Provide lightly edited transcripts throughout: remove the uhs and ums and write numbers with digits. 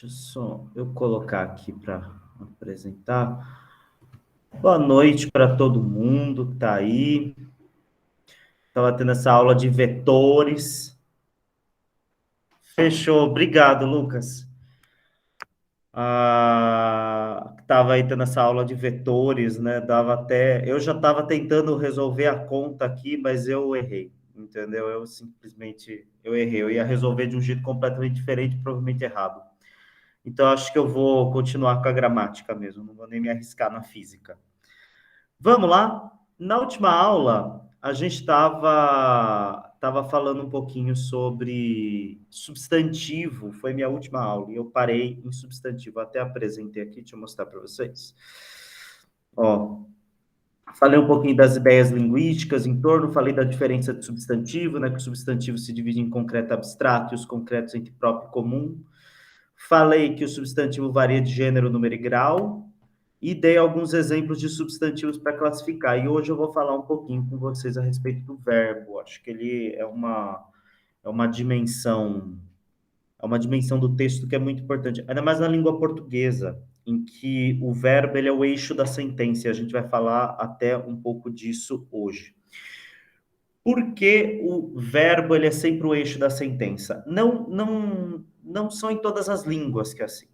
Deixa só eu colocar aqui para apresentar. Boa noite para todo mundo que está aí. Estava tendo essa aula de vetores. Fechou. Obrigado, Lucas. Estava aí tendo essa aula de vetores, né? Dava até. Eu já estava tentando resolver a conta aqui, mas eu errei, entendeu? Eu errei. Eu ia resolver de um jeito completamente diferente, provavelmente errado. Então, acho que eu vou continuar com a gramática mesmo, não vou nem me arriscar na física. Vamos lá? Na última aula, a gente tava falando um pouquinho sobre substantivo, foi minha última aula, e eu parei em substantivo, até apresentei aqui, deixa eu mostrar para vocês. Ó, falei um pouquinho das ideias linguísticas em torno, falei da diferença de substantivo, né, que o substantivo se divide em concreto abstrato e os concretos entre próprio e comum. Falei que o substantivo varia de gênero, número e grau, e dei alguns exemplos de substantivos para classificar. E hoje eu vou falar um pouquinho com vocês a respeito do verbo. Acho que ele é uma dimensão, é uma dimensão do texto que é muito importante, ainda mais na língua portuguesa, em que o verbo ele é o eixo da sentença. E a gente vai falar até um pouco disso hoje. Por que o verbo ele é sempre o eixo da sentença? Não são em todas as línguas que é assim.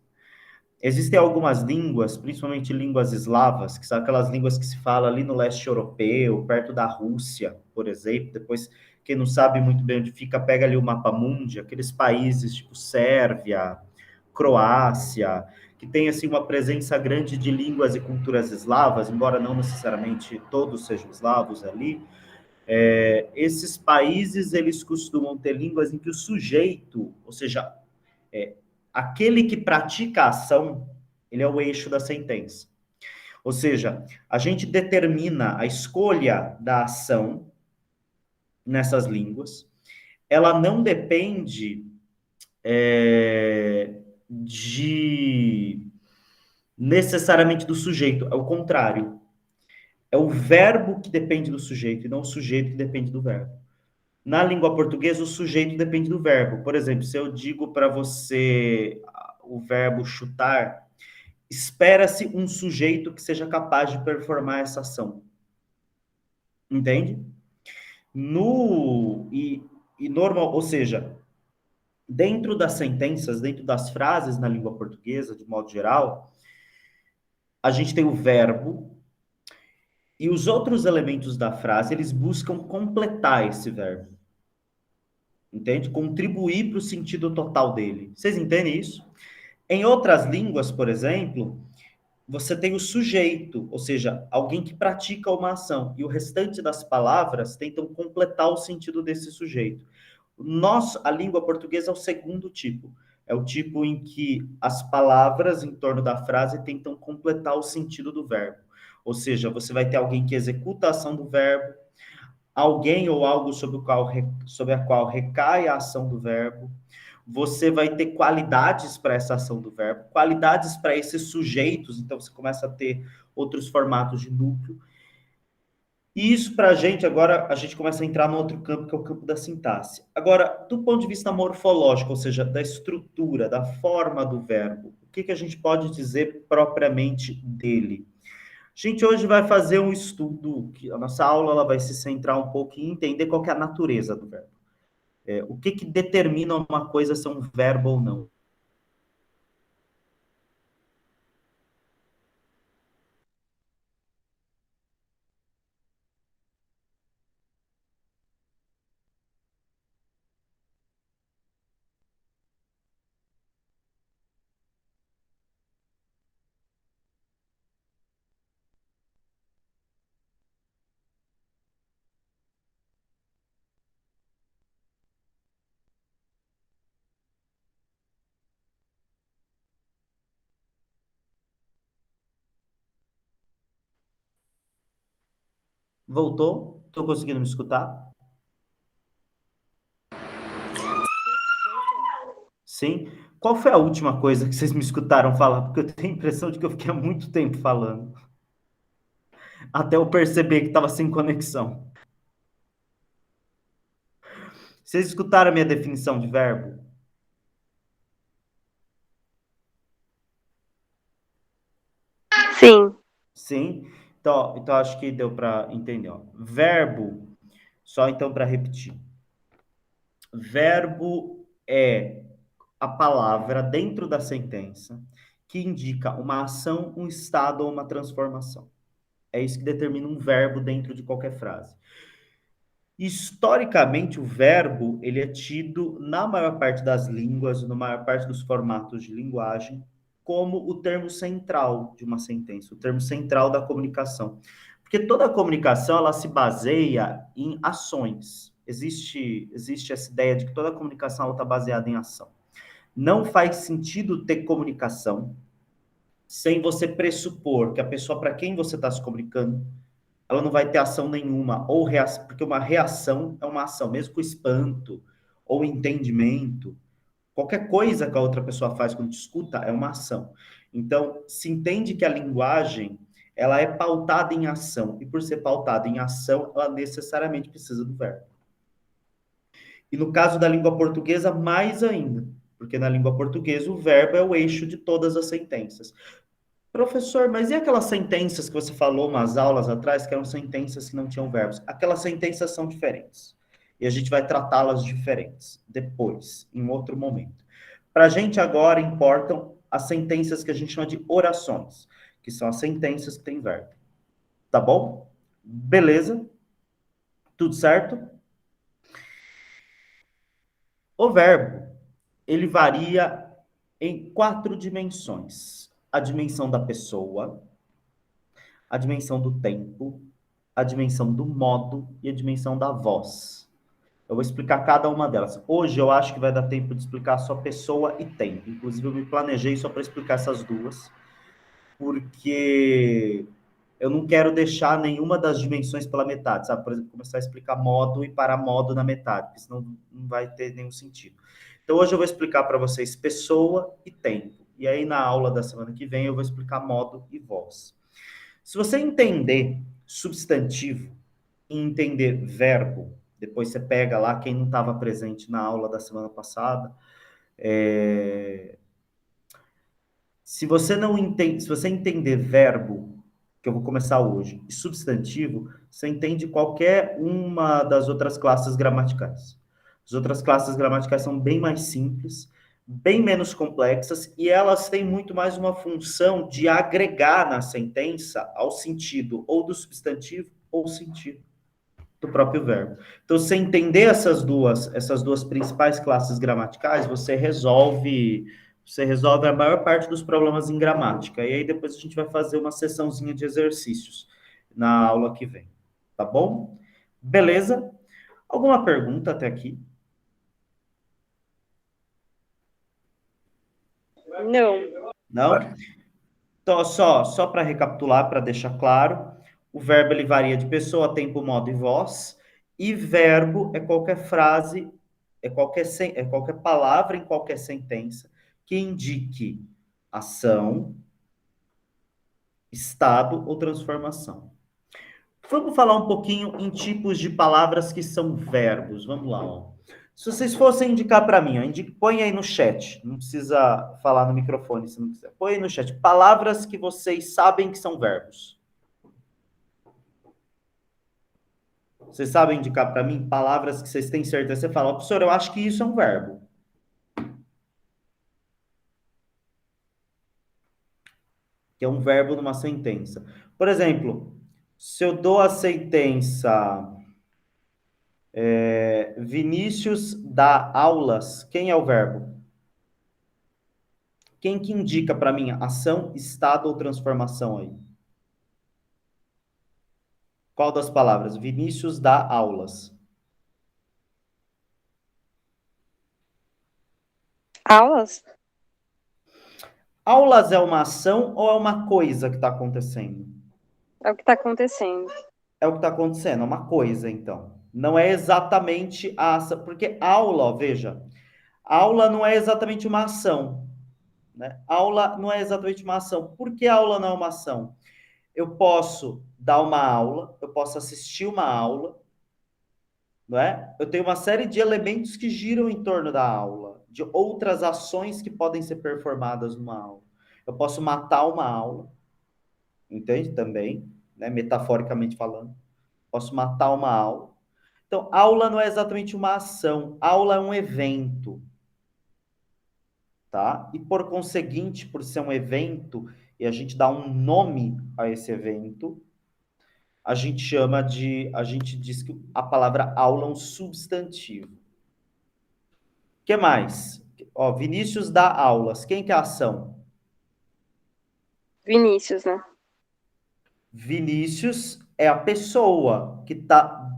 Existem algumas línguas, principalmente línguas eslavas, que são aquelas línguas que se fala ali no leste europeu, perto da Rússia, por exemplo. Depois, quem não sabe muito bem onde fica, pega ali o mapa mundi, aqueles países tipo Sérvia, Croácia, que tem assim uma presença grande de línguas e culturas eslavas, embora não necessariamente todos sejam eslavos ali. Esses países eles costumam ter línguas em que o sujeito, ou seja, aquele que pratica a ação, ele é o eixo da sentença. Ou seja, a gente determina a escolha da ação nessas línguas, ela não depende de necessariamente do sujeito, é o contrário. É o verbo que depende do sujeito e não o sujeito que depende do verbo. Na língua portuguesa, o sujeito depende do verbo. Por exemplo, se eu digo para você o verbo chutar, espera-se um sujeito que seja capaz de performar essa ação. Entende? No e normal, ou seja, dentro das sentenças, dentro das frases na língua portuguesa, de modo geral, a gente tem o verbo e os outros elementos da frase, eles buscam completar esse verbo. Entende? Contribuir para o sentido total dele. Vocês entendem isso? Em outras línguas, por exemplo, você tem o sujeito, ou seja, alguém que pratica uma ação, e o restante das palavras tentam completar o sentido desse sujeito. A língua portuguesa é o segundo tipo. É o tipo em que as palavras em torno da frase tentam completar o sentido do verbo. Ou seja, você vai ter alguém que executa a ação do verbo, alguém ou algo sobre a qual recai a ação do verbo. Você vai ter qualidades para essa ação do verbo, qualidades para esses sujeitos, então você começa a ter outros formatos de núcleo. E isso para a gente, agora, a gente começa a entrar no outro campo, que é o campo da sintaxe. Agora, do ponto de vista morfológico, ou seja, da estrutura, da forma do verbo, o que a gente pode dizer propriamente dele? A gente hoje vai fazer um estudo, que a nossa aula ela vai se centrar um pouco em entender qual que é a natureza do verbo. O que determina uma coisa ser um verbo ou não. Voltou? Estou conseguindo me escutar? Sim. Qual foi a última coisa que vocês me escutaram falar? Porque eu tenho a impressão de que eu fiquei há muito tempo falando. Até eu perceber que estava sem conexão. Vocês escutaram a minha definição de verbo? Sim. Então acho que deu para entender. Ó. Verbo, só então para repetir. Verbo é a palavra dentro da sentença que indica uma ação, um estado ou uma transformação. É isso que determina um verbo dentro de qualquer frase. Historicamente, o verbo ele é tido na maior parte das línguas, na maior parte dos formatos de linguagem, como o termo central de uma sentença, o termo central da comunicação. Porque toda a comunicação ela se baseia em ações. Existe essa ideia de que toda a comunicação está baseada em ação. Não faz sentido ter comunicação sem você pressupor que a pessoa para quem você está se comunicando ela não vai ter ação nenhuma, ou reação, porque uma reação é uma ação, mesmo com espanto, ou entendimento, qualquer coisa que a outra pessoa faz quando te escuta é uma ação. Então, se entende que a linguagem, ela é pautada em ação, e por ser pautada em ação, ela necessariamente precisa do verbo. E no caso da língua portuguesa, mais ainda, porque na língua portuguesa o verbo é o eixo de todas as sentenças. Professor, mas e aquelas sentenças que você falou umas aulas atrás, que eram sentenças que não tinham verbos? Aquelas sentenças são diferentes. E a gente vai tratá-las diferentes depois, em outro momento. Para a gente agora importam as sentenças que a gente chama de orações, que são as sentenças que têm verbo. Tá bom? Beleza? Tudo certo? O verbo, ele varia em 4 dimensões. A dimensão da pessoa, a dimensão do tempo, a dimensão do modo e a dimensão da voz. Eu vou explicar cada uma delas. Hoje eu acho que vai dar tempo de explicar só pessoa e tempo. Inclusive eu me planejei só para explicar essas duas, porque eu não quero deixar nenhuma das dimensões pela metade, sabe? Por exemplo, começar a explicar modo e parar modo na metade, porque senão não vai ter nenhum sentido. Então hoje eu vou explicar para vocês pessoa e tempo. E aí na aula da semana que vem eu vou explicar modo e voz. Se você entender substantivo e entender verbo, depois você pega lá quem não estava presente na aula da semana passada. Se você não entende, se você entender verbo, que eu vou começar hoje, e substantivo, você entende qualquer uma das outras classes gramaticais. As outras classes gramaticais são bem mais simples, bem menos complexas, e elas têm muito mais uma função de agregar na sentença ao sentido ou do substantivo ou sentido do próprio verbo. Então, se você entender essas duas principais classes gramaticais, você resolve a maior parte dos problemas em gramática. E aí depois a gente vai fazer uma sessãozinha de exercícios na aula que vem. Tá bom? Beleza? Alguma pergunta até aqui? Não. Não? Então, só para recapitular, para deixar claro, o verbo ele varia de pessoa, tempo, modo e voz, e verbo é qualquer frase, é qualquer palavra em qualquer sentença que indique ação, estado ou transformação. Vamos falar um pouquinho em tipos de palavras que são verbos. Vamos lá, ó. Se vocês fossem indicar para mim, ó, põe aí no chat. Não precisa falar no microfone se não quiser. Põe aí no chat. Palavras que vocês sabem que são verbos. Vocês sabem indicar para mim palavras que vocês têm certeza? Você fala, professor, eu acho que isso é um verbo. Que é um verbo numa sentença. Por exemplo, se eu dou a sentença Vinícius dá aulas, quem é o verbo? Quem que indica para mim ação, estado ou transformação aí? Qual das palavras? Vinícius dá aulas. Aulas? Aulas é uma ação ou é uma coisa que está acontecendo? É o que está acontecendo. É o que está acontecendo, é uma coisa, então. Não é exatamente a ação, porque aula, ó, veja, aula não é exatamente uma ação, né? Aula não é exatamente uma ação. Por que aula não é uma ação? Eu posso dar uma aula, eu posso assistir uma aula, não é? Eu tenho uma série de elementos que giram em torno da aula, de outras ações que podem ser performadas numa aula. Eu posso matar uma aula, entende? Também, né? Metaforicamente falando. Posso matar uma aula. Então, aula não é exatamente uma ação, aula é um evento, tá? E por conseguinte, por ser um evento, e a gente dá um nome a esse evento, a gente diz que a palavra aula é um substantivo. O que mais? Ó, Vinícius dá aulas. Quem que é a ação? Vinícius, né? Vinícius é a pessoa que está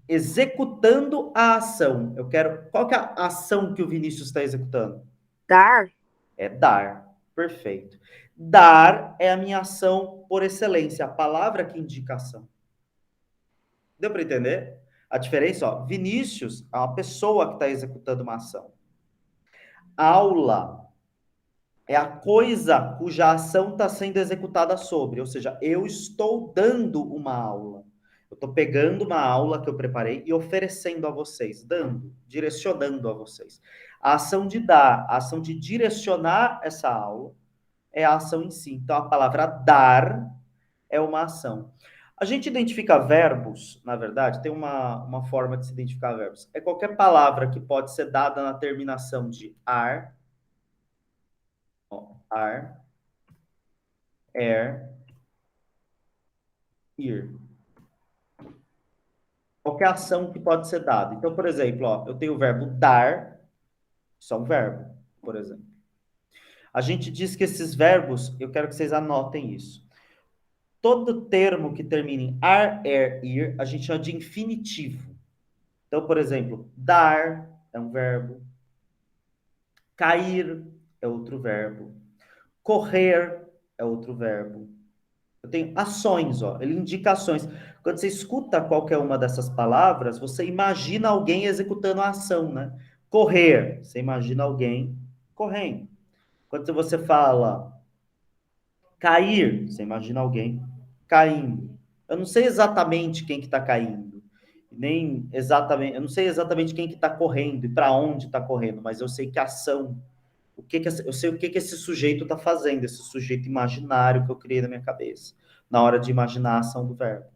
executando a ação. Eu quero. Qual que é a ação que o Vinícius está executando? Dar? É dar. Perfeito. Dar é a minha ação por excelência, a palavra que indica ação. Deu para entender? A diferença, ó, Vinícius é uma pessoa que está executando uma ação. Aula é a coisa cuja ação está sendo executada sobre, ou seja, eu estou dando uma aula. Eu estou pegando uma aula que eu preparei e oferecendo a vocês, dando, direcionando a vocês. A ação de dar, a ação de direcionar essa aula é a ação em si. Então, a palavra dar é uma ação. A gente identifica verbos, na verdade, tem uma forma de se identificar verbos. É qualquer palavra que pode ser dada na terminação de ar, ó, ar, er, ir. Qualquer ação que pode ser dada. Então, por exemplo, ó, eu tenho o verbo dar, isso é um verbo, por exemplo. A gente diz que esses verbos, eu quero que vocês anotem isso. Todo termo que termina em ar, er, ir, a gente chama de infinitivo. Então, por exemplo, dar é um verbo, cair é outro verbo, correr é outro verbo. Eu tenho ações, ó, ele indica ações. Quando você escuta qualquer uma dessas palavras, você imagina alguém executando a ação, né? Correr, você imagina alguém correndo. Quando você fala cair, você imagina alguém caindo. Eu não sei exatamente quem que está caindo, nem exatamente, eu não sei exatamente quem que está correndo e para onde está correndo, mas eu sei que a ação, eu sei o que que esse sujeito está fazendo, esse sujeito imaginário que eu criei na minha cabeça, na hora de imaginar a ação do verbo,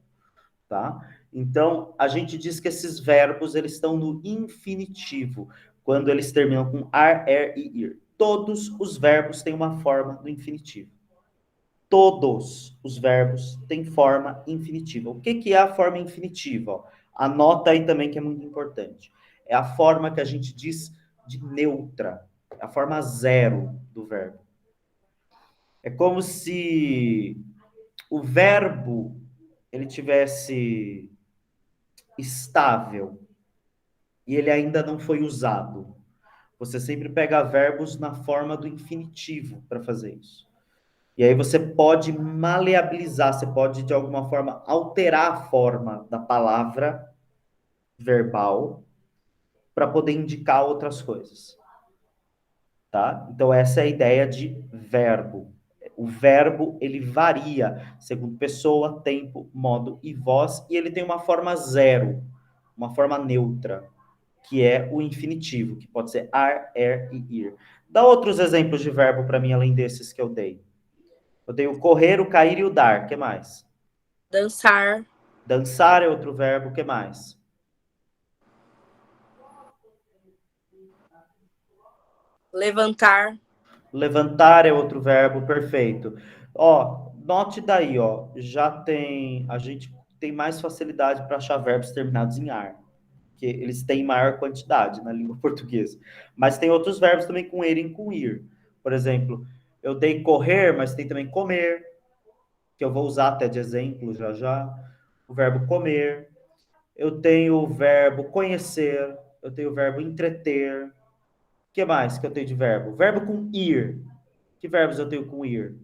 tá? Então, a gente diz que esses verbos, eles estão no infinitivo, quando eles terminam com ar, er e ir. Todos os verbos têm uma forma do infinitivo. Todos os verbos têm forma infinitiva. O que que é a forma infinitiva? Ó, anota aí também que é muito importante. É a forma que a gente diz de neutra, a forma zero do verbo. É como se o verbo ele tivesse estável e ele ainda não foi usado. Você sempre pega verbos na forma do infinitivo para fazer isso. E aí você pode maleabilizar, você pode de alguma forma alterar a forma da palavra verbal para poder indicar outras coisas, tá? Então essa é a ideia de verbo. O verbo ele varia segundo pessoa, tempo, modo e voz e ele tem uma forma zero, uma forma neutra, que é o infinitivo, que pode ser ar, er e ir. Dá outros exemplos de verbo para mim além desses que eu dei. Eu dei o correr, o cair e o dar. O que mais? Dançar. Dançar é outro verbo. O que mais? Levantar. Levantar é outro verbo. Perfeito. Ó, note daí, ó. A gente tem mais facilidade para achar verbos terminados em ar. Que eles têm maior quantidade na língua portuguesa. Mas tem outros verbos também com er e com ir. Por exemplo, eu dei correr, mas tem também comer, que eu vou usar até de exemplo já já. O verbo comer. Eu tenho o verbo conhecer, eu tenho o verbo entreter. O que mais que eu tenho de verbo? Verbo com ir. Que verbos eu tenho com ir?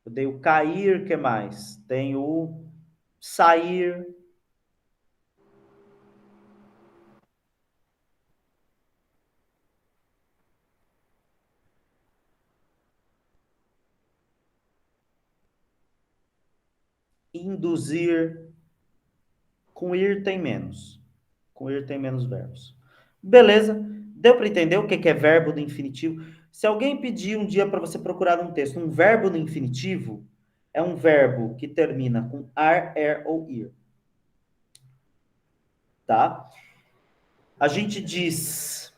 Eu tenho cair, o que mais? Tenho sair, induzir. Com ir tem menos. Com ir tem menos verbos. Beleza? Deu para entender o que é verbo no infinitivo? Se alguém pedir um dia para você procurar um texto, um verbo no infinitivo é um verbo que termina com ar, ou ir. Tá? A gente diz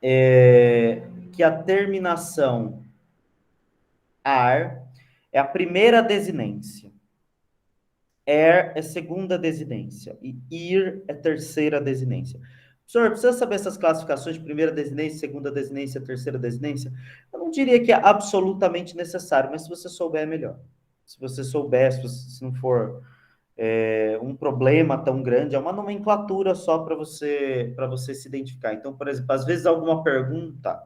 que a terminação ar é a primeira desinência. É segunda desinência. E ir é terceira desinência. Professor, precisa saber essas classificações de primeira desinência, segunda desinência, terceira desinência? Eu não diria que é absolutamente necessário, mas se você souber, é melhor. Se você souber, se não for um problema tão grande, é uma nomenclatura só para você se identificar. Então, por exemplo, às vezes alguma pergunta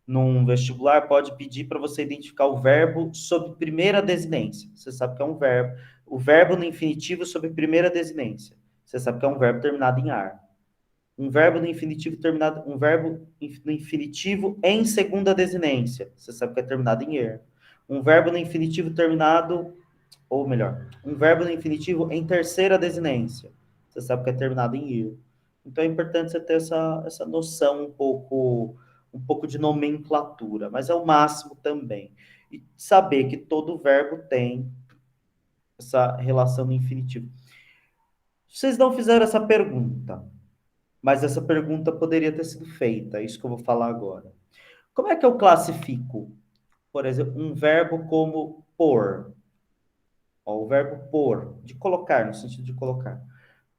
num vestibular pode pedir para você identificar o verbo sob primeira desinência. Você sabe que é um verbo. O verbo no infinitivo sob primeira desinência. Você sabe que é um verbo terminado em ar. Um verbo no infinitivo terminado, um verbo no infinitivo em segunda desinência. Você sabe que é terminado em er. Um verbo no infinitivo terminado, ou melhor, um verbo no infinitivo em terceira desinência. Você sabe que é terminado em ir. Então é importante você ter essa noção um pouco de nomenclatura, mas é o máximo também. E saber que todo verbo tem essa relação no infinitivo. Vocês não fizeram essa pergunta, mas essa pergunta poderia ter sido feita, é isso que eu vou falar agora. Como é que eu classifico, por exemplo, um verbo como pôr? Ó, o verbo pôr, de colocar, no sentido de colocar.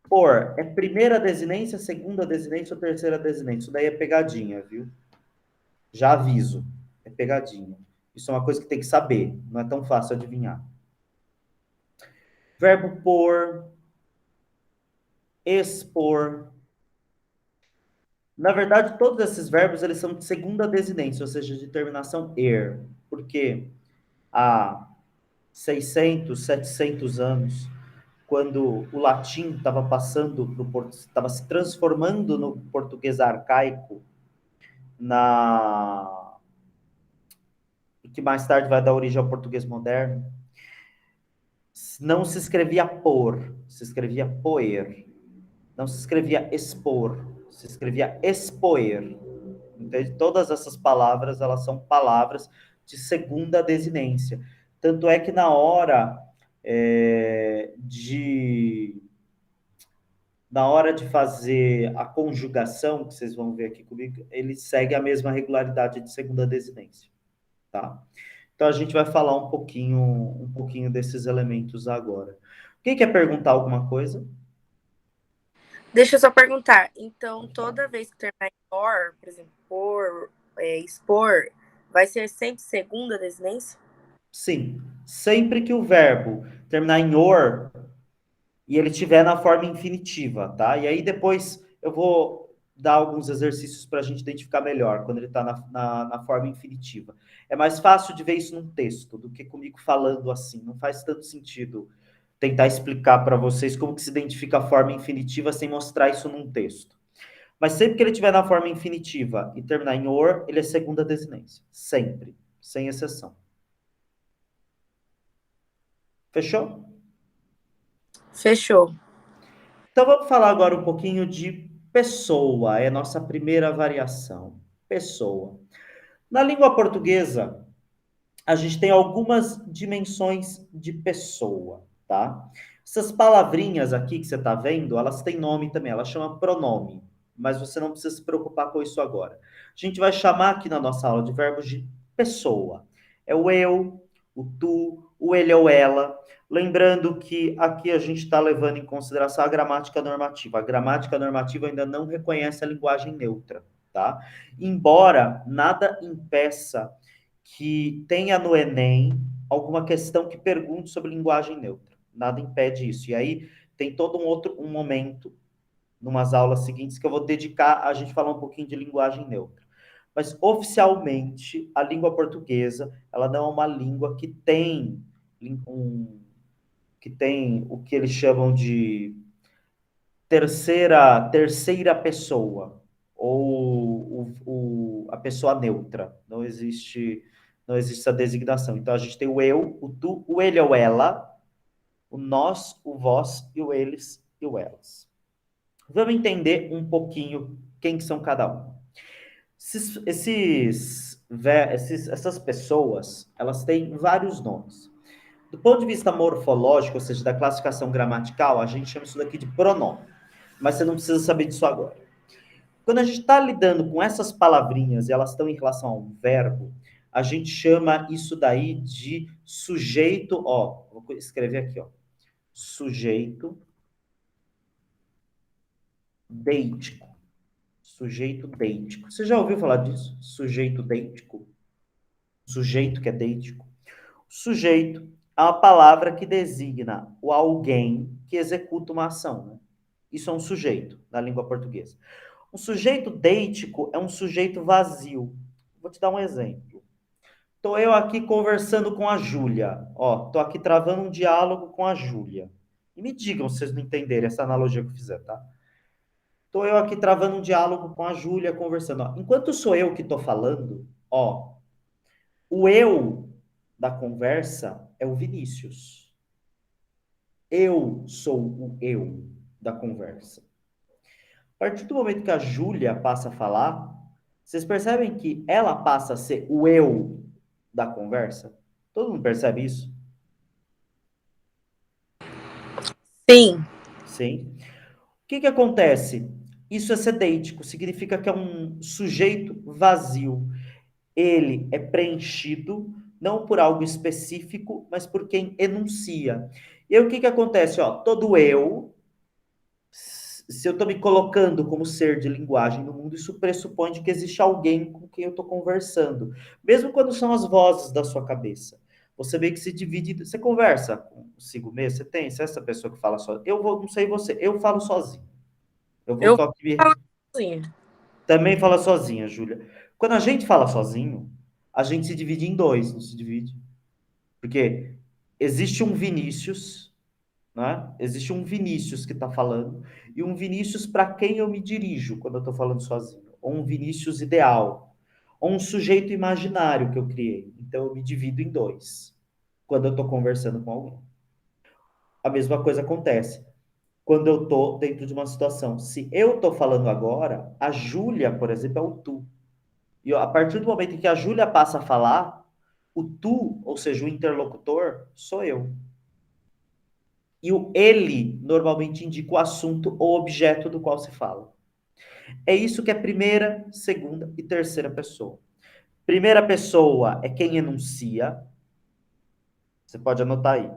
Pôr é primeira desinência, segunda desinência ou terceira desinência? Isso daí é pegadinha, viu? Já aviso, é pegadinha. Isso é uma coisa que tem que saber, não é tão fácil adivinhar. Verbo pôr, expor. Na verdade, todos esses verbos eles são de segunda desinência, ou seja, de terminação er. Porque há 600, 700 anos, quando o latim estava passando estava se transformando no português arcaico, que mais tarde vai dar origem ao português moderno, não se escrevia por, se escrevia poer. Não se escrevia expor, se escrevia expoer. Entende? Todas essas palavras, elas são palavras de segunda desinência. Tanto é que na hora de fazer a conjugação, que vocês vão ver aqui comigo, ele segue a mesma regularidade de segunda desinência, tá? Então a gente vai falar um pouquinho desses elementos agora. Quem quer perguntar alguma coisa? Deixa eu só perguntar. Então, toda vez que terminar em or, por exemplo, expor, vai ser sempre segunda desinência? Sim. Sempre que o verbo terminar em or e ele estiver na forma infinitiva, tá? E aí depois eu vou dar alguns exercícios para a gente identificar melhor quando ele está na forma infinitiva. É mais fácil de ver isso num texto do que comigo falando assim. Não faz tanto sentido tentar explicar para vocês como que se identifica a forma infinitiva sem mostrar isso num texto. Mas sempre que ele estiver na forma infinitiva e terminar em or, ele é segunda desinência. Sempre. Sem exceção. Fechou? Fechou. Então vamos falar agora um pouquinho de pessoa. É a nossa primeira variação. Pessoa. Na língua portuguesa, a gente tem algumas dimensões de pessoa, tá? Essas palavrinhas aqui que você está vendo, elas têm nome também, ela chama pronome, mas você não precisa se preocupar com isso agora. A gente vai chamar aqui na nossa aula de verbos de pessoa. É o eu, o tu, o ele ou ela. Lembrando que aqui a gente está levando em consideração a gramática normativa. A gramática normativa ainda não reconhece a linguagem neutra, tá? Embora nada impeça que tenha no Enem alguma questão que pergunte sobre linguagem neutra. Nada impede isso. E aí tem todo um momento, numas aulas seguintes, que eu vou dedicar a gente falar um pouquinho de linguagem neutra. Mas, oficialmente, a língua portuguesa, ela não é uma língua que tem o que eles chamam de terceira pessoa, ou a pessoa neutra. Não existe essa designação. Então, a gente tem o eu, o tu, o ele ou ela, o nós, o vós e o eles e o elas. Vamos entender um pouquinho o quem que são cada um. Essas pessoas, elas têm vários nomes. Do ponto de vista morfológico, ou seja, da classificação gramatical, a gente chama isso daqui de pronome. Mas você não precisa saber disso agora. Quando a gente está lidando com essas palavrinhas e elas estão em relação a um verbo, a gente chama isso daí de sujeito, ó, vou escrever aqui, ó. Sujeito deítico. Sujeito deítico. Você já ouviu falar disso? Sujeito deítico? Sujeito que é deítico. Sujeito é uma palavra que designa o alguém que executa uma ação, né? Isso é um sujeito na língua portuguesa. Um sujeito deítico é um sujeito vazio. Vou te dar um exemplo. Estou eu aqui conversando com a Júlia. Ó, estou aqui travando um diálogo com a Júlia. E me digam se vocês não entenderem essa analogia que eu fizer, tá? Estou eu aqui travando um diálogo com a Júlia, conversando. Ó, enquanto sou eu que estou falando, ó, o eu da conversa é o Vinícius. Eu sou o eu da conversa. A partir do momento que a Júlia passa a falar, vocês percebem que ela passa a ser o eu da conversa? Todo mundo percebe isso? Sim. Sim. O que acontece? Isso é sedêntico, significa que é um sujeito vazio. Ele é preenchido não por algo específico, mas por quem enuncia. E aí o que acontece? Ó, todo eu, se eu estou me colocando como ser de linguagem no mundo, isso pressupõe de que existe alguém com quem eu estou conversando. Mesmo quando são as vozes da sua cabeça. Você meio que se divide, você conversa consigo mesmo, você é essa pessoa que fala sozinho. Não sei você, eu falo sozinho. Eu vou Eu só aqui. falo sozinha. Também fala sozinha, Júlia. Quando a gente fala sozinho, a gente se divide em dois, não se divide? Porque existe um Vinícius, né? Existe um Vinícius que está falando, e um Vinícius para quem eu me dirijo quando eu estou falando sozinho. Ou um Vinícius ideal. Ou um sujeito imaginário que eu criei. Então eu me divido em dois quando eu estou conversando com alguém. A mesma coisa acontece quando eu estou dentro de uma situação. Se eu estou falando agora, a Júlia, por exemplo, é o tu. E a partir do momento em que a Júlia passa a falar, o tu, ou seja, o interlocutor, sou eu. E o ele normalmente indica o assunto ou objeto do qual se fala. É isso que é primeira, segunda e terceira pessoa. Primeira pessoa é quem enuncia. Você pode anotar aí.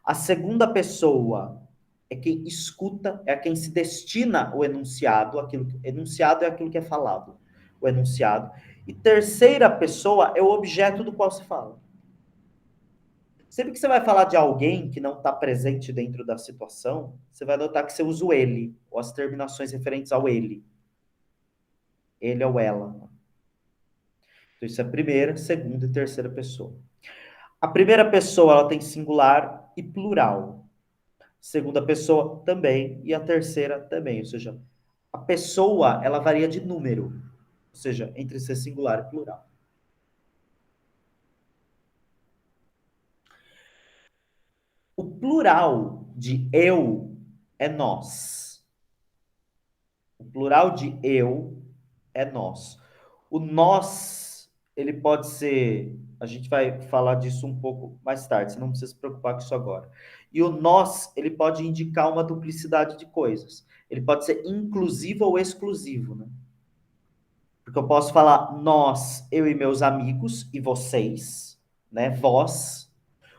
A segunda pessoa é quem escuta, é quem se destina o enunciado. Enunciado é aquilo que é falado. O enunciado. E terceira pessoa é o objeto do qual se fala. Sempre que você vai falar de alguém que não está presente dentro da situação, você vai notar que você usa o ele, ou as terminações referentes ao ele. Ele ou ela. Então, isso é a primeira, segunda e terceira pessoa. A primeira pessoa, ela tem singular e plural. Segunda pessoa também, e a terceira também. Ou seja, a pessoa, ela varia de número. Ou seja, entre ser singular e plural. O plural de eu é nós. O plural de eu é nós. O nós, ele pode ser. A gente vai falar disso um pouco mais tarde, você não precisa se preocupar com isso agora. E o nós, ele pode indicar uma duplicidade de coisas. Ele pode ser inclusivo ou exclusivo, né? Porque eu posso falar nós, eu e meus amigos, e vocês, né? Vós.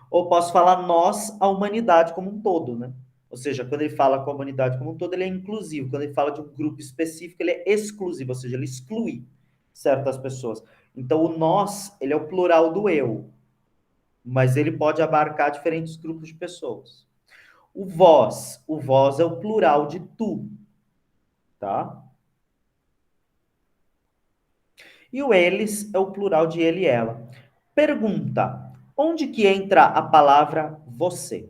Ou posso falar nós, a humanidade como um todo, né? Ou seja, quando ele fala com a humanidade como um todo, ele é inclusivo. Quando ele fala de um grupo específico, ele é exclusivo, ou seja, ele exclui certas pessoas. Então, o nós, ele é o plural do eu, mas ele pode abarcar diferentes grupos de pessoas. O vós é o plural de tu, tá? E o eles é o plural de ele e ela. Pergunta: onde que entra a palavra você?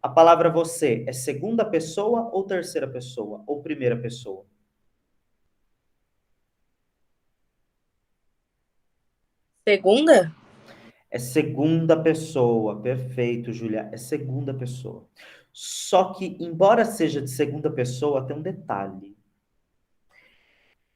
A palavra você é segunda pessoa ou terceira pessoa? Ou primeira pessoa? Segunda? É segunda pessoa. Perfeito, Júlia. É segunda pessoa. Só que, embora seja de segunda pessoa, tem um detalhe.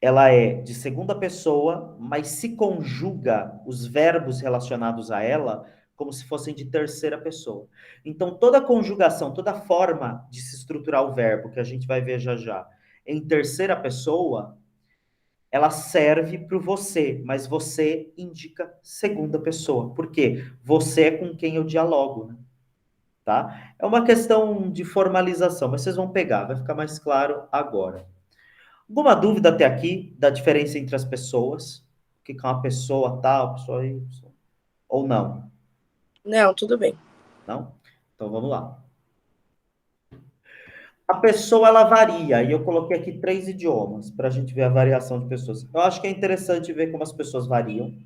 ela é de segunda pessoa, mas se conjuga os verbos relacionados a ela como se fossem de terceira pessoa. Então, toda conjugação, toda forma de se estruturar o verbo, que a gente vai ver já já, em terceira pessoa, ela serve para o você, mas você indica segunda pessoa. Por quê? Você é com quem eu dialogo, né? Tá? É uma questão de formalização, mas vocês vão pegar, vai ficar mais claro agora. Alguma dúvida até aqui da diferença entre as pessoas? O que é uma pessoa tal, pessoa Y? Ou não? Não, tudo bem. Não? Então vamos lá. A pessoa, ela varia, e eu coloquei aqui 3 idiomas para a gente ver a variação de pessoas. Eu acho que é interessante ver como as pessoas variam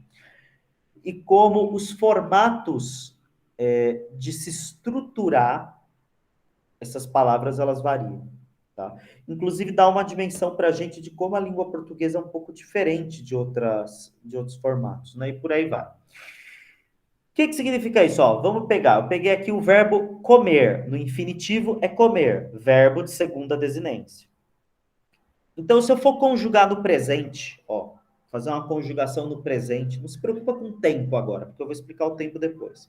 e como os formatos de se estruturar essas palavras, elas variam. Tá? Inclusive, dá uma dimensão para a gente de como a língua portuguesa é um pouco diferente de outros formatos, né? E por aí vai. O que significa isso? Ó, vamos pegar. Eu peguei aqui o verbo comer. No infinitivo é comer, verbo de segunda desinência. Então, se eu for conjugar no presente, ó, fazer uma conjugação no presente, não se preocupa com o tempo agora, porque eu vou explicar o tempo depois.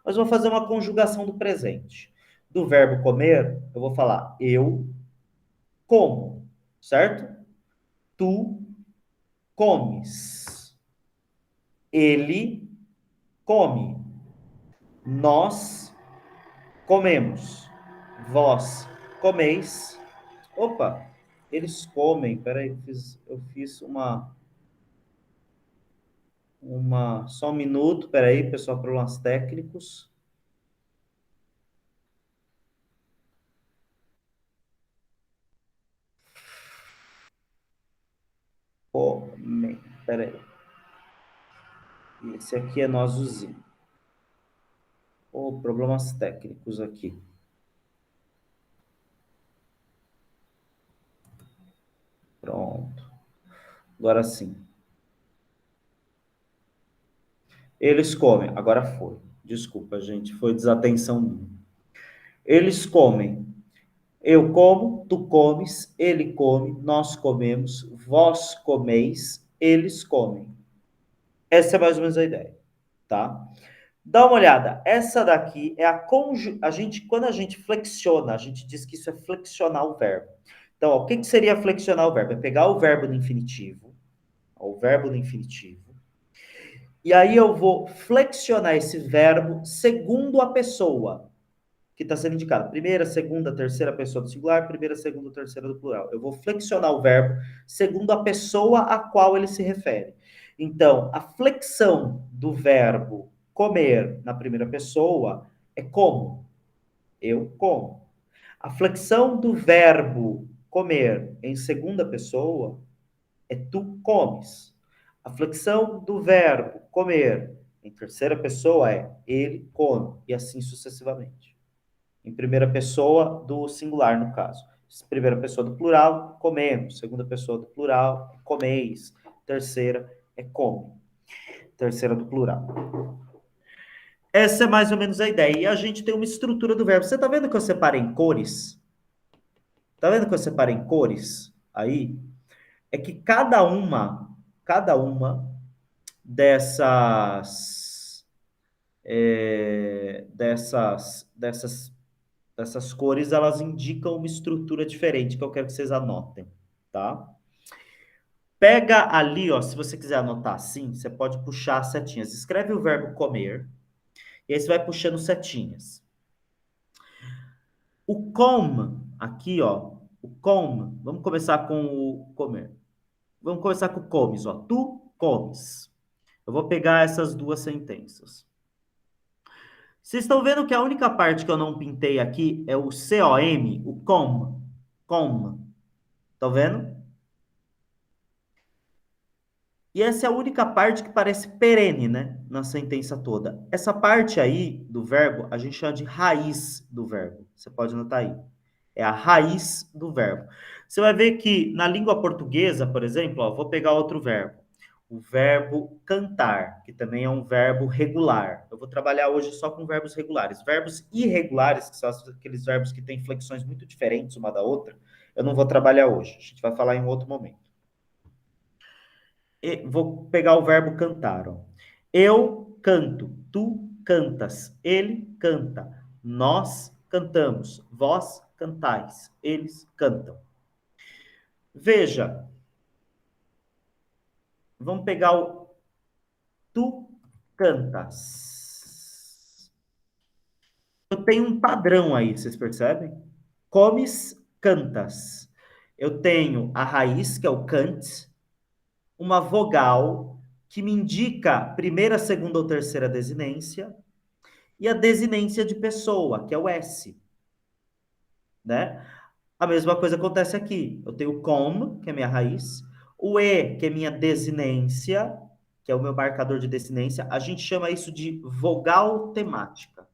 Mas vou fazer uma conjugação do presente. Do verbo comer, eu vou falar eu como, certo? Tu comes. Ele come. Nós comemos. Vós comeis. Opa, eles comem. Peraí, eu fiz só um minuto. Peraí, pessoal, problemas técnicos. Comem. Peraí. Esse aqui é nós usamos. Problemas técnicos aqui. Pronto. Agora sim. Eles comem. Agora foi. Desculpa, gente. Foi desatenção minha. Eles comem. Eu como, tu comes, ele come, nós comemos, vós comeis, eles comem. Essa é mais ou menos a ideia, tá? Dá uma olhada. Essa daqui é a gente, quando a gente flexiona, a gente diz que isso é flexionar o verbo. Então, ó, o que seria flexionar o verbo? É pegar o verbo no infinitivo, o verbo no infinitivo, e aí eu vou flexionar esse verbo segundo a pessoa que está sendo indicada. Primeira, segunda, terceira pessoa do singular, primeira, segunda, terceira do plural. Eu vou flexionar o verbo segundo a pessoa a qual ele se refere. Então, a flexão do verbo comer na primeira pessoa é como? Eu como. A flexão do verbo comer em segunda pessoa é tu comes. A flexão do verbo comer em terceira pessoa é ele come, e assim sucessivamente. Em primeira pessoa do singular, no caso. Primeira pessoa do plural, comemos. Segunda pessoa do plural, comeis. Terceira é come. Terceira do plural. Essa é mais ou menos a ideia. E a gente tem uma estrutura do verbo. Você tá vendo que eu separei em cores? Tá vendo que eu separei em cores? Aí, é que cada uma dessas dessas cores, elas indicam uma estrutura diferente, que eu quero que vocês anotem, tá? Pega ali, ó, se você quiser anotar assim, você pode puxar as setinhas. Escreve o verbo comer, e aí você vai puxando setinhas. O com, aqui, ó, o com, vamos começar com o comer. Vamos começar com comes, ó. Tu comes. Eu vou pegar essas duas sentenças. Vocês estão vendo que a única parte que eu não pintei aqui é o com, o com. Com. Estão vendo? E essa é a única parte que parece perene, né? Na sentença toda. Essa parte aí do verbo, a gente chama de raiz do verbo. Você pode anotar aí. É a raiz do verbo. Você vai ver que na língua portuguesa, por exemplo, ó, vou pegar outro verbo. O verbo cantar, que também é um verbo regular. Eu vou trabalhar hoje só com verbos regulares. Verbos irregulares, que são aqueles verbos que têm flexões muito diferentes uma da outra, eu não vou trabalhar hoje. A gente vai falar em outro momento. Vou pegar o verbo cantar, ó. Eu canto, tu cantas, ele canta, nós cantamos, vós cantais, eles cantam. Veja, vamos pegar o tu cantas. Eu tenho um padrão aí, vocês percebem? Comes, cantas. Eu tenho a raiz, que é o cant, uma vogal que me indica primeira, segunda ou terceira desinência, e a desinência de pessoa, que é o S, né? A mesma coisa acontece aqui. Eu tenho o com, que é minha raiz, o E, que é minha desinência, que é o meu marcador de desinência. A gente chama isso de vogal temática.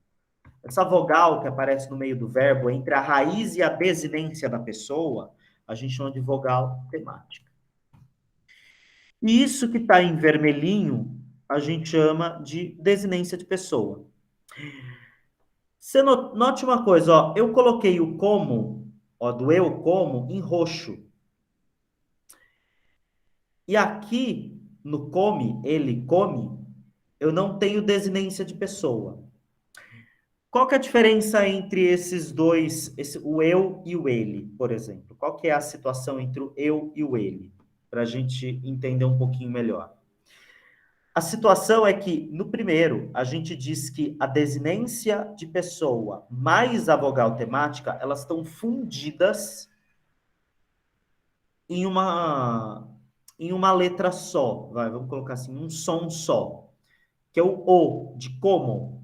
Essa vogal que aparece no meio do verbo, entre a raiz e a desinência da pessoa, a gente chama de vogal temática. E isso que está em vermelhinho, a gente chama de desinência de pessoa. Você note uma coisa, ó, eu coloquei o como, ó, do eu como, em roxo. E aqui, no come, ele come, eu não tenho desinência de pessoa. Qual que é a diferença entre esses dois, o eu e o ele, por exemplo? Qual que é a situação entre o eu e o ele? Para a gente entender um pouquinho melhor. A situação é que, no primeiro, a gente diz que a desinência de pessoa mais a vogal temática, elas estão fundidas em uma letra só. Vamos colocar assim, um som só. Que é o de como.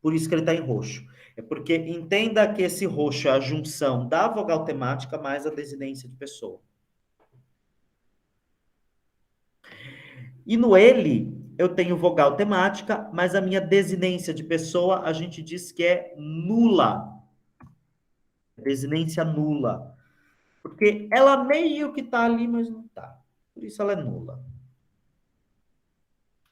Por isso que ele está em roxo. É porque entenda que esse roxo é a junção da vogal temática mais a desinência de pessoa. E no ele, eu tenho vogal temática, mas a minha desinência de pessoa, a gente diz que é nula. Desinência nula. Porque ela meio que está ali, mas não está. Por isso ela é nula.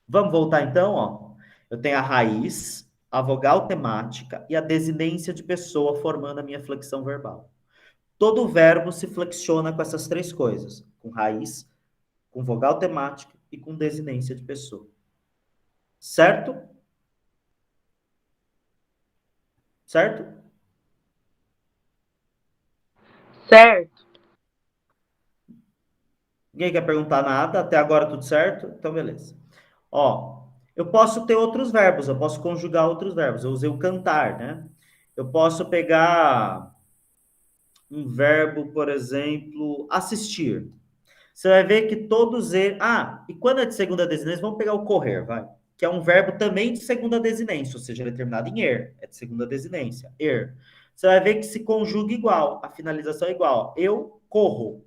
Vamos voltar então, ó. Eu tenho a raiz, a vogal temática e a desinência de pessoa formando a minha flexão verbal. Todo verbo se flexiona com essas três coisas: com raiz, com vogal temática e com desinência de pessoa. Certo? Certo? Certo. Ninguém quer perguntar nada? Até agora tudo certo? Então, beleza. Ó, eu posso ter outros verbos, eu posso conjugar outros verbos. Eu usei o cantar, né? Eu posso pegar um verbo, por exemplo, assistir. Você vai ver que todos eles... Ah, e quando é de segunda desinência, vamos pegar o correr, vai. Que é um verbo também de segunda desinência, ou seja, ele é terminado em er, é de segunda desinência, er. Você vai ver que se conjuga igual, a finalização é igual. Eu corro,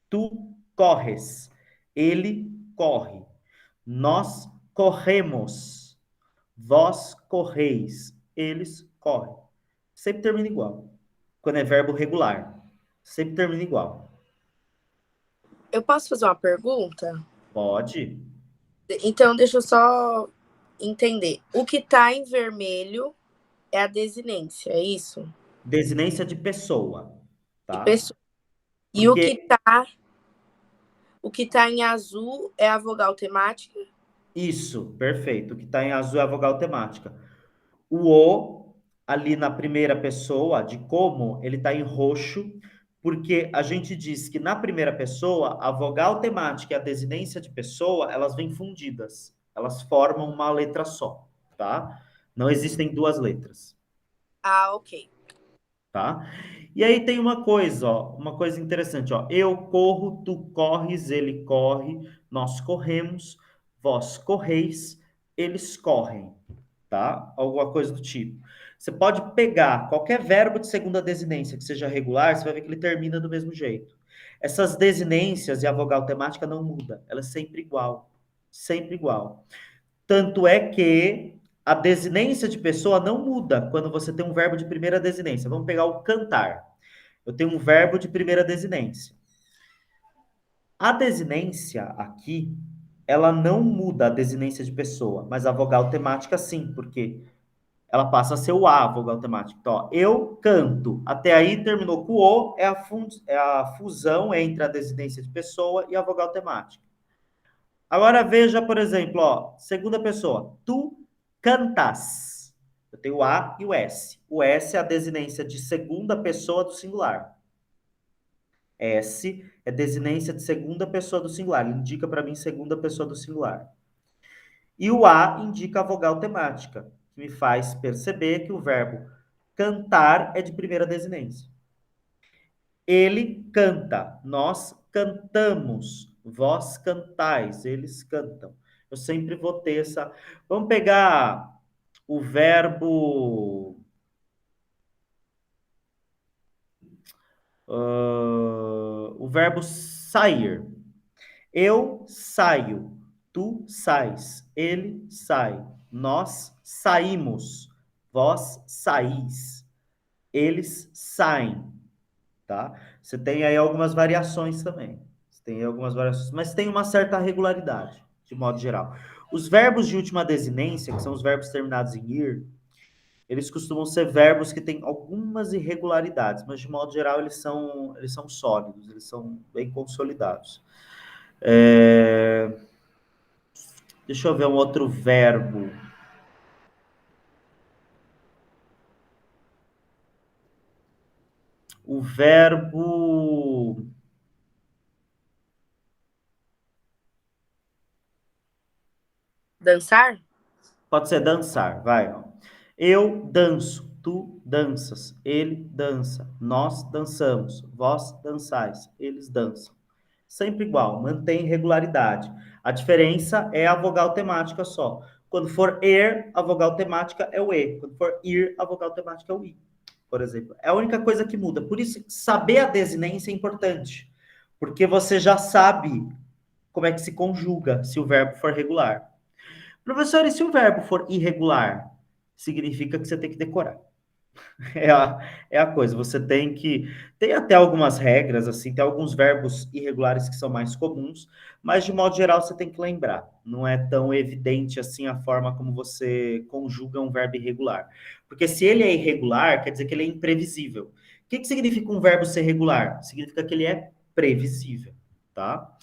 tu corres, ele corre, nós corremos, vós correis, eles correm. Sempre termina igual. Quando é verbo regular, sempre termina igual. Eu posso fazer uma pergunta? Pode. Então, deixa eu só entender. O que está em vermelho é a desinência, é isso? Desinência de pessoa, De tá? pessoa. E Porque o que tá em azul é a vogal temática? isso, perfeito. O que está em azul é a vogal temática. O ali na primeira pessoa, de como, ele está em roxo, porque a gente diz que na primeira pessoa, a vogal temática e a desinência de pessoa, elas vêm fundidas. Elas formam uma letra só, tá? Não existem duas letras. Ah, ok. Tá? E aí tem uma coisa, ó, uma coisa interessante, ó. Eu corro, tu corres, ele corre, nós corremos, vós correis, eles correm, tá? Alguma coisa do tipo. Você pode pegar qualquer verbo de segunda desinência que seja regular, você vai ver que ele termina do mesmo jeito. Essas desinências e a vogal temática não muda, ela é sempre igual, sempre igual. Tanto é que a desinência de pessoa não muda quando você tem um verbo de primeira desinência. Vamos pegar o cantar. Eu tenho um verbo de primeira desinência. A desinência aqui, ela não muda a desinência de pessoa, mas a vogal temática sim, porque ela passa a ser o A, a vogal temática. Então, ó, eu canto. Até aí terminou com o, é a fusão entre a desinência de pessoa e a vogal temática. Agora veja, por exemplo, ó, segunda pessoa. Tu cantas. Eu tenho o A e o S. O S é a desinência de segunda pessoa do singular. S é desinência de segunda pessoa do singular. Ele indica para mim segunda pessoa do singular. E o A indica a vogal temática, que me faz perceber que o verbo cantar é de primeira desinência. Ele canta, nós cantamos, vós cantais, eles cantam. Eu sempre vou ter essa. Vamos pegar o verbo. O verbo sair. Eu saio, tu sais, ele sai, nós saímos, vós saís, eles saem, tá? Você tem aí algumas variações também. Você tem aí algumas variações, mas tem uma certa regularidade, de modo geral. Os verbos de última desinência, que são os verbos terminados em ir, eles costumam ser verbos que têm algumas irregularidades, mas de modo geral eles são sólidos, eles são bem consolidados. Deixa eu ver um outro verbo. O verbo. Dançar? Pode ser dançar, vai. Eu danço, tu danças, ele dança, nós dançamos, vós dançais, eles dançam. Sempre igual, mantém regularidade. A diferença é a vogal temática só. Quando for er, a vogal temática é o e. Quando for ir, a vogal temática é o i, por exemplo. É a única coisa que muda. Por isso, saber a desinência é importante. Porque você já sabe como é que se conjuga se o verbo for regular. Professor, e se o verbo for irregular? Significa que você tem que decorar. É a coisa, você tem que. Tem até algumas regras, assim, tem alguns verbos irregulares que são mais comuns, mas de modo geral você tem que lembrar. Não é tão evidente assim a forma como você conjuga um verbo irregular. Porque se ele é irregular, quer dizer que ele é imprevisível. O que significa um verbo ser regular? Significa que ele é previsível, tá?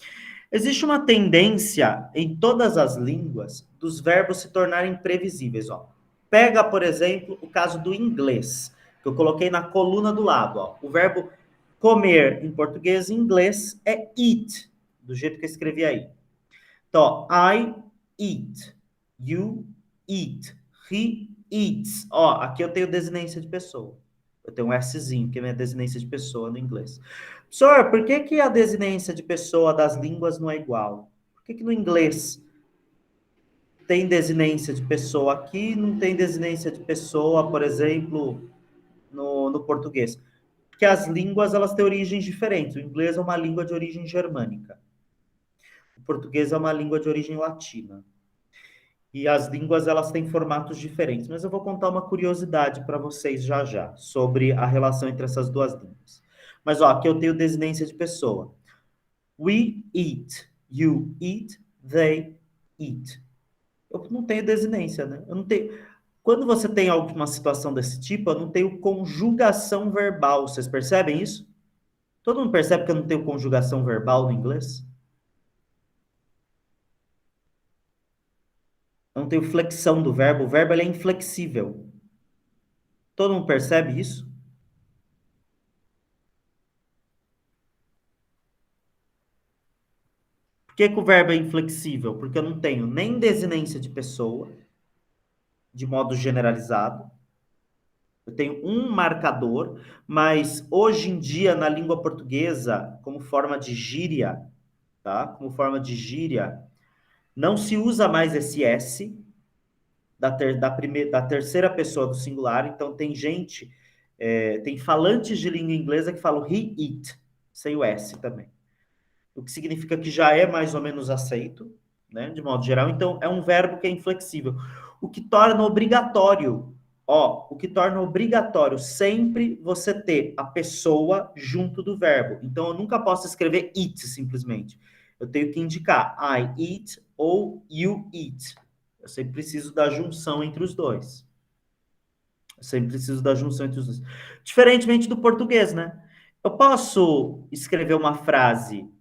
Existe uma tendência em todas as línguas dos verbos se tornarem previsíveis, ó. Pega, por exemplo, o caso do inglês, que eu coloquei na coluna do lado, ó. O verbo comer em português e inglês é eat, do jeito que eu escrevi aí. Então, I eat, you eat, he eats. Ó, aqui eu tenho desinência de pessoa. Eu tenho um Szinho, que é minha desinência de pessoa no inglês. Senhor, por que, que a desinência de pessoa das línguas não é igual? Por que, que no inglês tem desinência de pessoa aqui, não tem desinência de pessoa, por exemplo, no português? Porque as línguas elas têm origens diferentes. O inglês é uma língua de origem germânica. O português é uma língua de origem latina. E as línguas elas têm formatos diferentes. Mas eu vou contar uma curiosidade para vocês já já sobre a relação entre essas duas línguas. Mas ó, aqui eu tenho desinência de pessoa. We eat, you eat, they eat. Eu não tenho desinência, né? Eu não tenho. Quando você tem alguma situação desse tipo, eu não tenho conjugação verbal. Vocês percebem isso? Todo mundo percebe que eu não tenho conjugação verbal no inglês? Eu não tenho flexão do verbo. O verbo ele é inflexível. Todo mundo percebe isso? Por que, que o verbo é inflexível? Porque eu não tenho nem desinência de pessoa, de modo generalizado. Eu tenho um marcador, mas hoje em dia, na língua portuguesa, como forma de gíria, tá? Como forma de gíria, não se usa mais esse S da terceira pessoa do singular. Então, tem gente, tem falantes de língua inglesa que falam he, it, sem o S também. O que significa que já é mais ou menos aceito, né, de modo geral. Então, é um verbo que é inflexível. O que torna obrigatório, o que torna obrigatório sempre você ter a pessoa junto do verbo. Então, eu nunca posso escrever it simplesmente. Eu tenho que indicar I eat ou you eat. Eu sempre preciso da junção entre os dois. Eu sempre preciso da junção entre os dois. Diferentemente do português, né? Eu posso escrever uma frase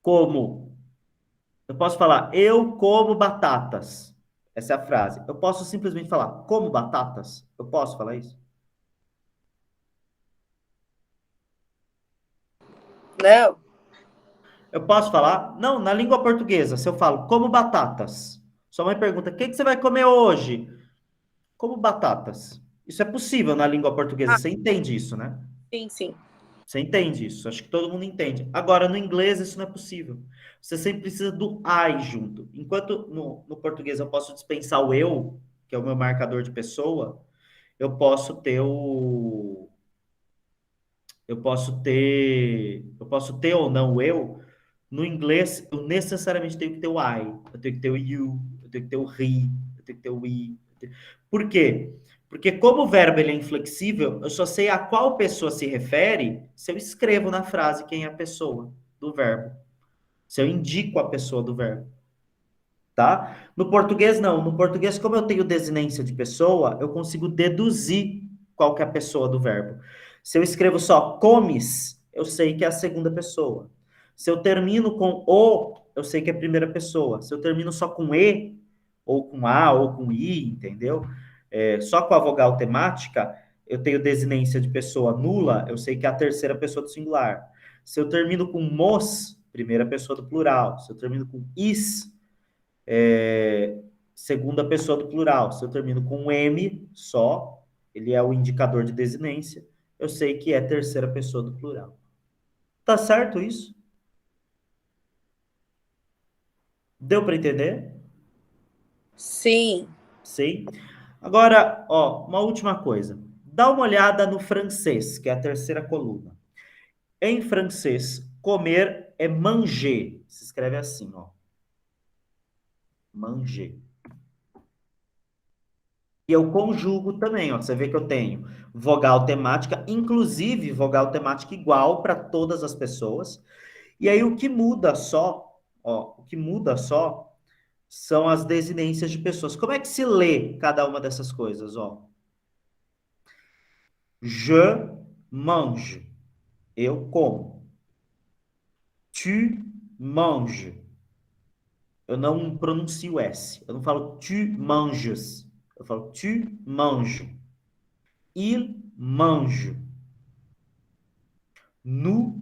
como Eu posso falar, eu como batatas. Essa é a frase. Eu posso simplesmente falar, como batatas? Eu posso falar isso? Não. Eu posso falar? Não, na língua portuguesa, se eu falo, como batatas. Sua mãe pergunta, o que que você vai comer hoje? Como batatas. Isso é possível na língua portuguesa. Ah, Você entende isso, né? sim, sim. Você entende isso? Acho que todo mundo entende. Agora, no inglês, isso não é possível. Você sempre precisa do I junto. Enquanto no português eu posso dispensar o eu, que é o meu marcador de pessoa, eu posso ter o. Eu posso ter ou não o eu. No inglês, eu necessariamente tenho que ter o I, eu tenho que ter o you, eu tenho que ter o he, eu tenho que ter o we. Por quê? Porque como o verbo ele é inflexível, eu só sei a qual pessoa se refere se eu escrevo na frase quem é a pessoa do verbo. Se eu indico a pessoa do verbo, tá? No português, não. No português, como eu tenho desinência de pessoa, eu consigo deduzir qual que é a pessoa do verbo. Se eu escrevo só comes, eu sei que é a segunda pessoa. Se eu termino com o, eu sei que é a primeira pessoa. Se eu termino só com e, ou com a, ou com i, entendeu? Só com a vogal temática, eu tenho desinência de pessoa nula, eu sei que é a terceira pessoa do singular. Se eu termino com mos, primeira pessoa do plural. Se eu termino com is, segunda pessoa do plural. Se eu termino com M só, ele é o indicador de desinência, eu sei que é terceira pessoa do plural. Tá certo isso? Deu para entender? Sim. Sim. Agora, ó, uma última coisa. Dá uma olhada no francês, que é a terceira coluna. Em francês, comer é manger. Se escreve assim, ó. Manger. E eu conjugo também, ó. Você vê que eu tenho vogal temática, inclusive vogal temática igual para todas as pessoas. E aí o que muda só, ó, o que muda só são as desinências de pessoas. Como é que se lê cada uma dessas coisas, ó? Je mange, eu como. Tu manges, eu não pronuncio S. Eu não falo tu manges, eu falo tu manges. Il mange. Nous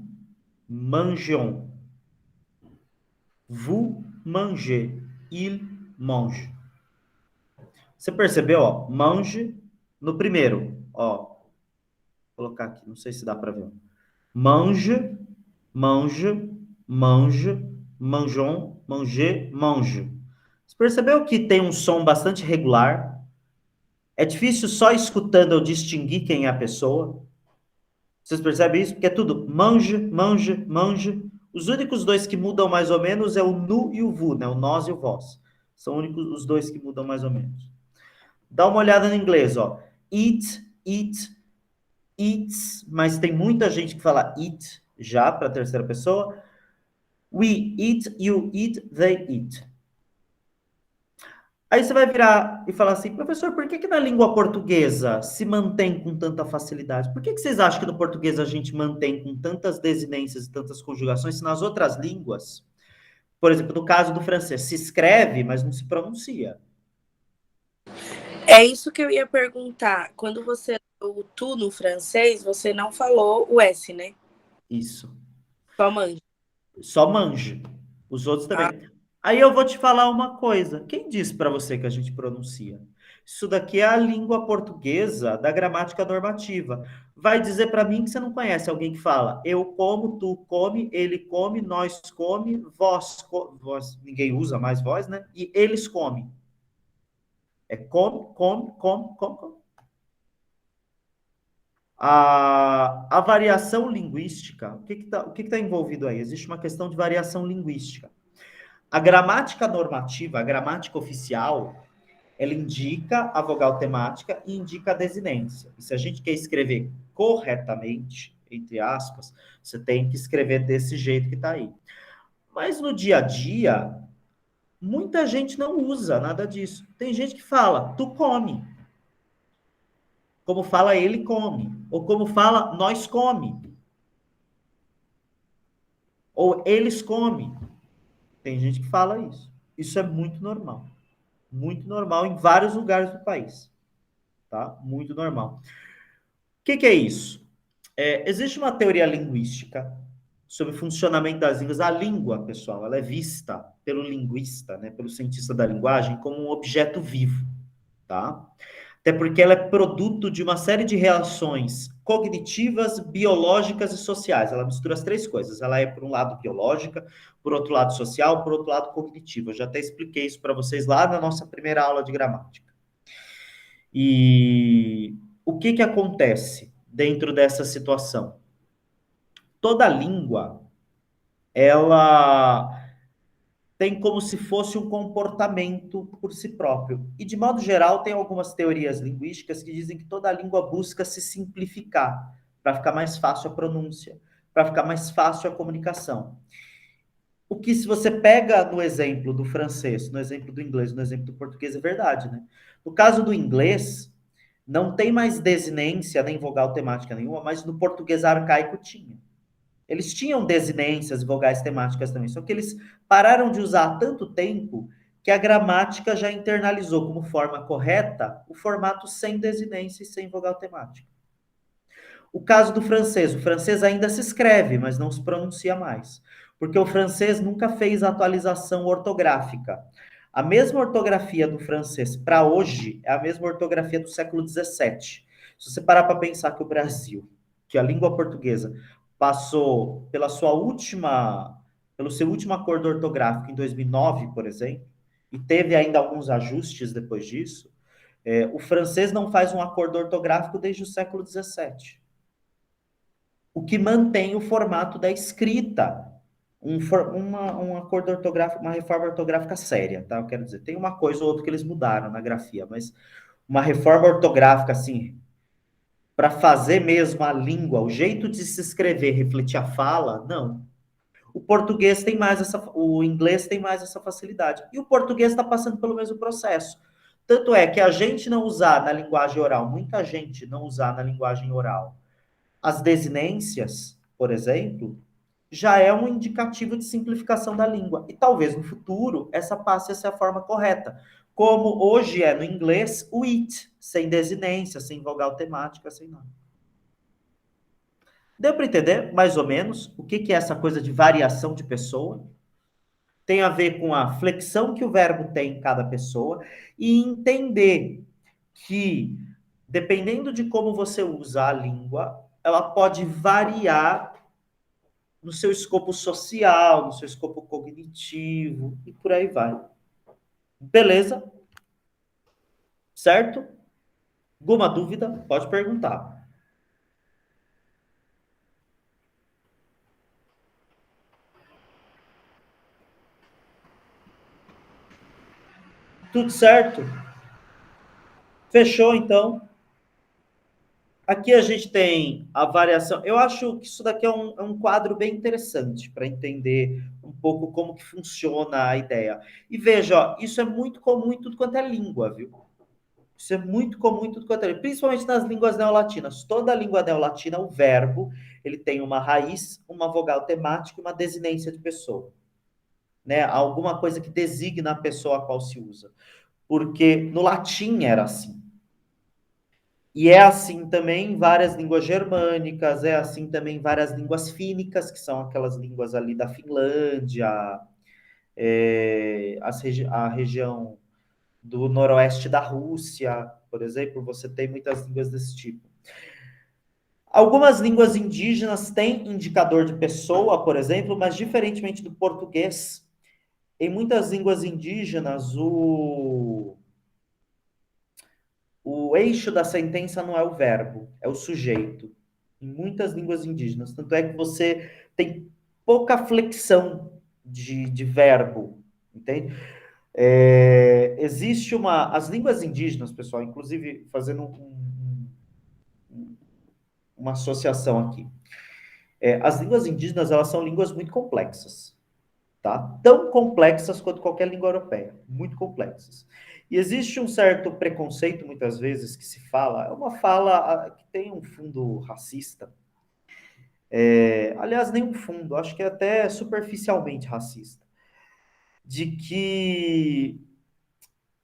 mangeons. Vous mangez. Il mange. Você percebeu, ó? Mange no primeiro, ó. Vou colocar aqui, não sei se dá para ver. Mange, mange, mange, mangeons, manger, mange. Você percebeu que tem um som bastante regular? É difícil só escutando eu distinguir quem é a pessoa. Vocês percebem isso? Porque é tudo mange, mange, mange. Os únicos dois que mudam mais ou menos é o nu e o vu, né? O nós e o vós. São únicos os dois que mudam mais ou menos. Dá uma olhada no inglês, ó. Eat, eat, eats, mas tem muita gente que fala eat já para a terceira pessoa. We eat, you eat, they eat. Aí você vai virar e falar assim, professor, por que que na língua portuguesa se mantém com tanta facilidade? Por que que vocês acham que no português a gente mantém com tantas desinências e tantas conjugações, se nas outras línguas, por exemplo, no caso do francês, se escreve, mas não se pronuncia? É isso que eu ia perguntar. Quando você leu o tu no francês, você não falou o S, né? Isso. Só manja. Só mange. Os outros Ah, também. Aí eu vou te falar uma coisa. Quem disse para você que a gente pronuncia? Isso daqui é a língua portuguesa da gramática normativa. Vai dizer para mim que você não conhece alguém que fala eu como, tu come, ele come, nós come, vós, ninguém usa mais vós, né? E eles comem. É come, come, come, come, come. A variação linguística, o que que tá envolvido aí? Existe uma questão de variação linguística. A gramática normativa, a gramática oficial, ela indica a vogal temática e indica a desinência. E se a gente quer escrever corretamente, entre aspas, você tem que escrever desse jeito que está aí. Mas no dia a dia, muita gente não usa nada disso. Tem gente que fala, tu come. Como fala ele come. Ou como fala nós come. Ou eles comem. Tem gente que fala isso. Isso é muito normal. Muito normal em vários lugares do país. Tá? Muito normal. O que é isso? Existe uma teoria linguística sobre o funcionamento das línguas. A língua, pessoal, ela é vista pelo linguista, né, pelo cientista da linguagem, como um objeto vivo, tá? Até porque ela é produto de uma série de reações cognitivas, biológicas e sociais. Ela mistura as três coisas. Ela é, por um lado, biológica, por outro lado, social, por outro lado, cognitiva. Eu já até expliquei isso para vocês lá na nossa primeira aula de gramática. E o que acontece dentro dessa situação? Toda língua, ela tem como se fosse um comportamento por si próprio. E, de modo geral, tem algumas teorias linguísticas que dizem que toda língua busca se simplificar, para ficar mais fácil a pronúncia, para ficar mais fácil a comunicação. O que, se você pega no exemplo do francês, no exemplo do inglês, no exemplo do português, é verdade, né? No caso do inglês, não tem mais desinência nem vogal temática nenhuma, mas no português arcaico tinha. Eles tinham desinências e vogais temáticas também, só que eles pararam de usar há tanto tempo que a gramática já internalizou como forma correta o formato sem desinência e sem vogal temática. O caso do francês, o francês ainda se escreve, mas não se pronuncia mais, porque o francês nunca fez atualização ortográfica. A mesma ortografia do francês para hoje é a mesma ortografia do século XVII. Se você parar para pensar que o Brasil, que a língua portuguesa passou pelo seu último acordo ortográfico em 2009, por exemplo, e teve ainda alguns ajustes depois disso, o francês não faz um acordo ortográfico desde o século XVII. O que mantém o formato da escrita, um acordo ortográfico, uma reforma ortográfica séria, tá? Eu quero dizer, tem uma coisa ou outra que eles mudaram na grafia, mas uma reforma ortográfica, assim, para fazer mesmo a língua, o jeito de se escrever, refletir a fala, não. O português tem mais o inglês tem mais essa facilidade. E o português está passando pelo mesmo processo. Tanto é que a gente não usar na linguagem oral, muita gente não usar na linguagem oral as desinências, por exemplo, já é um indicativo de simplificação da língua. E talvez no futuro essa passe a ser a forma correta. Como hoje é no inglês o it, sem desinência, sem vogal temática, sem nada. Deu para entender, mais ou menos, o que é essa coisa de variação de pessoa? Tem a ver com a flexão que o verbo tem em cada pessoa e entender que, dependendo de como você usa a língua, ela pode variar no seu escopo social, no seu escopo cognitivo e por aí vai. Beleza? Certo? Alguma dúvida? Pode perguntar. Tudo certo? Fechou, então. Aqui a gente tem a variação. Eu acho que isso daqui é um quadro bem interessante para entender um pouco como que funciona a ideia. E veja, ó, isso é muito comum em tudo quanto é língua, viu? Isso é muito comum em tudo quanto é língua, principalmente nas línguas neolatinas. Toda língua neolatina, o verbo, ele tem uma raiz, uma vogal temática e uma desinência de pessoa. Né? Alguma coisa que designa a pessoa a qual se usa. Porque no latim era assim. E é assim também em várias línguas germânicas, é assim também em várias línguas fínicas, que são aquelas línguas ali da Finlândia, a região do noroeste da Rússia, por exemplo, você tem muitas línguas desse tipo. Algumas línguas indígenas têm indicador de pessoa, por exemplo, mas diferentemente do português, em muitas línguas indígenas, o eixo da sentença não é o verbo, é o sujeito. Em muitas línguas indígenas. Tanto é que você tem pouca flexão de verbo, entende? Existe as línguas indígenas, pessoal, inclusive fazendo uma associação aqui. As línguas indígenas, elas são línguas muito complexas, tá? Tão complexas quanto qualquer língua europeia, muito complexas. E existe um certo preconceito, muitas vezes, que se fala, é uma fala que tem um fundo racista. Aliás, nem um fundo, acho que é até superficialmente racista. de que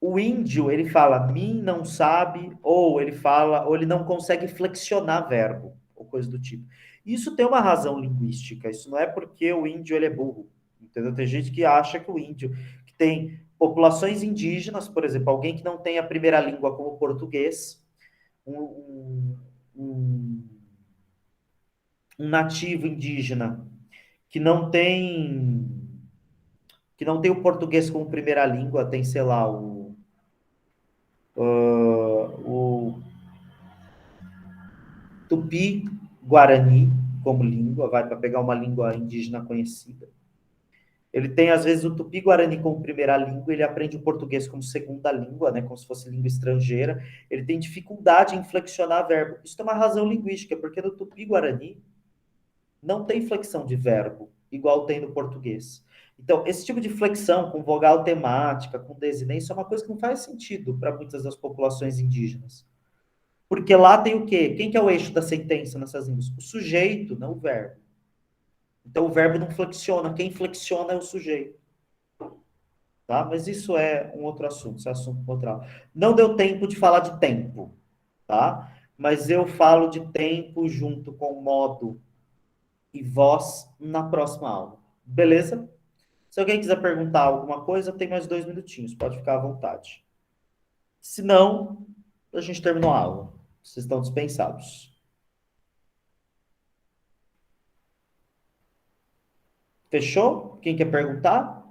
o índio, ele fala mim não sabe, ou ele fala, ou ele não consegue flexionar verbo, ou coisa do tipo. Isso tem uma razão linguística, isso não é porque o índio ele é burro, entendeu? Tem gente que acha que o índio, que tem populações indígenas, por exemplo, alguém que não tem a primeira língua como português, um, um, um nativo indígena que não tem o português como primeira língua, tem, sei lá, o Tupi-Guarani como língua, vai para pegar uma língua indígena conhecida. Ele tem, às vezes, o Tupi-Guarani como primeira língua, ele aprende o português como segunda língua, né, como se fosse língua estrangeira. Ele tem dificuldade em flexionar verbo. Isso tem uma razão linguística, porque no Tupi-Guarani não tem flexão de verbo, igual tem no português. Então, esse tipo de flexão com vogal temática, com desinência, é uma coisa que não faz sentido para muitas das populações indígenas. Porque lá tem o quê? Quem que é o eixo da sentença nessas línguas? O sujeito, não o verbo. Então o verbo não flexiona, quem flexiona é o sujeito. Tá? Mas isso é um outro assunto, esse é assunto outro. Não deu tempo de falar de tempo, tá? Mas eu falo de tempo junto com modo e voz na próxima aula. Beleza? Se alguém quiser perguntar alguma coisa, tem mais 2 minutinhos, pode ficar à vontade. Se não, a gente terminou a aula. Vocês estão dispensados. Fechou? Quem quer perguntar?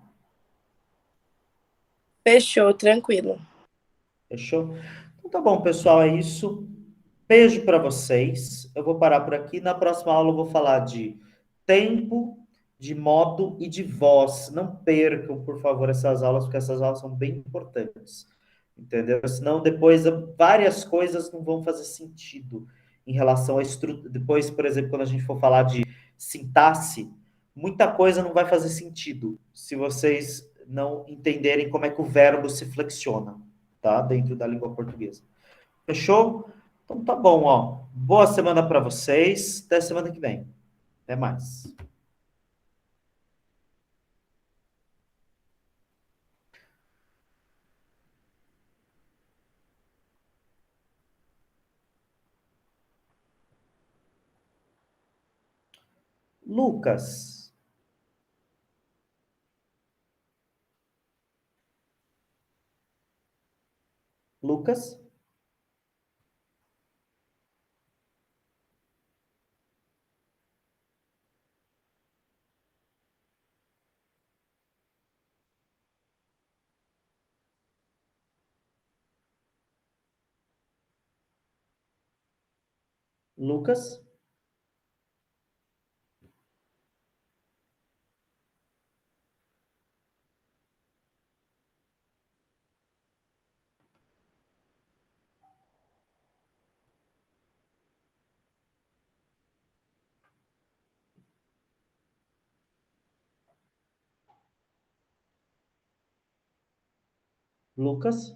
Fechou, tranquilo. Fechou? Então tá bom, pessoal, é isso. Beijo para vocês. Eu vou parar por aqui. Na próxima aula eu vou falar de tempo, de modo e de voz. Não percam, por favor, essas aulas, porque essas aulas são bem importantes. Entendeu? Senão depois várias coisas não vão fazer sentido em relação à estrutura. Depois, por exemplo, quando a gente for falar de sintaxe, muita coisa não vai fazer sentido se vocês não entenderem como é que o verbo se flexiona, tá? Dentro da língua portuguesa. Fechou? Então tá bom, ó. Boa semana para vocês. Até semana que vem. Até mais. Lucas. Lucas? Lucas? Lucas?